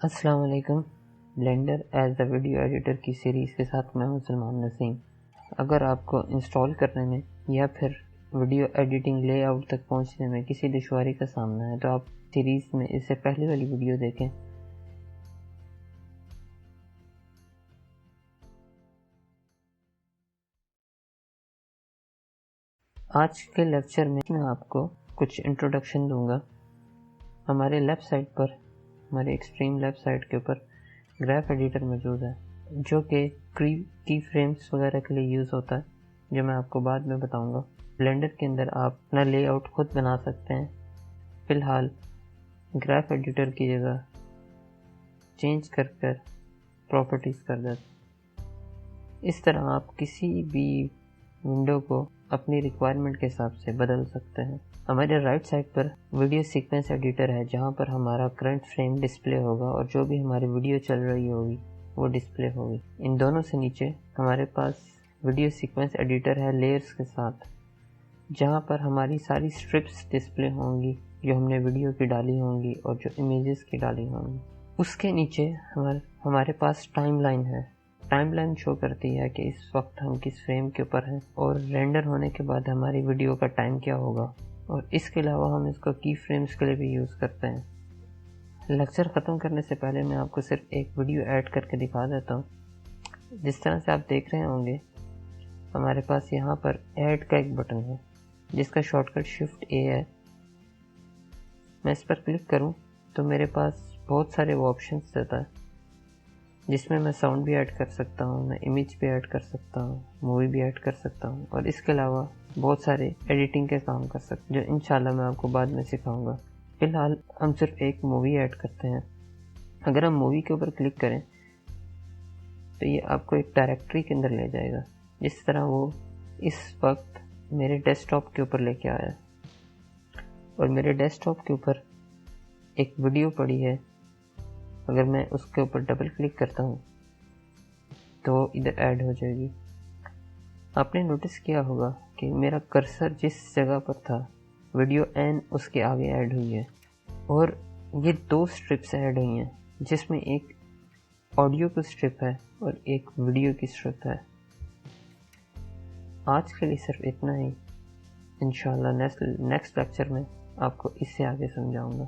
السلام علیکم. Blender as a video editor کی سیریز کے ساتھ میں ہوں سلمان نسیم. اگر آپ کو انسٹال کرنے میں یا پھر ویڈیو ایڈیٹنگ لے آؤٹ تک پہنچنے میں کسی دشواری کا سامنا ہے تو آپ سیریز میں اس سے پہلے والی ویڈیو دیکھیں. آج کے لیکچر میں آپ کو کچھ انٹروڈکشن دوں گا. ہمارے لیفٹ سائڈ پر، ہمارے ایکسٹریم لیفٹ سائڈ کے اوپر گراف ایڈیٹر موجود ہے جو کہ کی فریمز وغیرہ کے لیے یوز ہوتا ہے، جو میں آپ کو بعد میں بتاؤں گا. بلینڈر کے اندر آپ اپنا لے آؤٹ خود بنا سکتے ہیں. فی الحال گراف ایڈیٹر کی جگہ چینج کر پراپرٹیز کر دیتے. اس طرح آپ کسی بھی ونڈو کو اپنی ریکوائرمنٹ کے حساب سے بدل سکتے ہیں. ہمارے رائٹ سائڈ پر ویڈیو سیکوینس ایڈیٹر ہے جہاں پر ہمارا کرنٹ فریم ڈسپلے ہوگا اور جو بھی ہماری ویڈیو چل رہی ہوگی وہ ڈسپلے ہوگی. ان دونوں سے نیچے ہمارے پاس ویڈیو سیکوینس ایڈیٹر ہے لیئرز کے ساتھ، جہاں پر ہماری ساری سٹرپس ڈسپلے ہوں گی جو ہم نے ویڈیو کی ڈالی ہوں گی اور جو امیجز کی ڈالی ہوں گی. اس کے نیچے ہمارے پاس ٹائم لائن ہے. ٹائم لائن شو کرتی ہے کہ اس وقت ہم کس فریم کے اوپر ہیں اور رینڈر ہونے کے بعد ہماری ویڈیو کا ٹائم کیا ہوگا. اور اس کے علاوہ ہم اس کو کی فریمز کے لیے بھی یوز کرتے ہیں. لیکچر ختم کرنے سے پہلے میں آپ کو صرف ایک ویڈیو ایڈ کر کے دکھا دیتا ہوں. جس طرح سے آپ دیکھ رہے ہوں گے ہمارے پاس یہاں پر ایڈ کا ایک بٹن ہے جس کا شارٹ کٹ شفٹ اے ہے. میں اس پر کلک کروں تو میرے پاس بہت سارے وہ آپشنس دیتا ہے جس میں ساؤنڈ بھی ایڈ کر سکتا ہوں، میں امیج بھی ایڈ کر سکتا ہوں، مووی بھی ایڈ کر سکتا ہوں اور اس کے علاوہ بہت سارے ایڈیٹنگ کے کام کر سکتے جو انشاءاللہ میں آپ کو بعد میں سکھاؤں گا. فی الحال ہم صرف ایک مووی ایڈ کرتے ہیں. اگر ہم مووی کے اوپر کلک کریں تو یہ آپ کو ایک ڈائریکٹری کے اندر لے جائے گا، جس طرح وہ اس وقت میرے ڈیسک ٹاپ کے اوپر لے کے آیا ہے اور میرے ڈیسک ٹاپ کے اوپر ایک ویڈیو پڑی ہے. اگر میں اس کے اوپر ڈبل کلک کرتا ہوں تو ادھر ایڈ ہو جائے گی. آپ نے نوٹس کیا ہوگا کہ میرا کرسر جس جگہ پر تھا ویڈیو این اس کے آگے ایڈ ہوئی ہے اور یہ دو سٹرپس ایڈ ہوئی ہیں جس میں ایک آڈیو کی سٹرپ ہے اور ایک ویڈیو کی سٹرپ ہے. آج کے لیے صرف اتنا ہی. انشاءاللہ نیکسٹ لیکچر میں آپ کو اس سے آگے سمجھاؤں گا.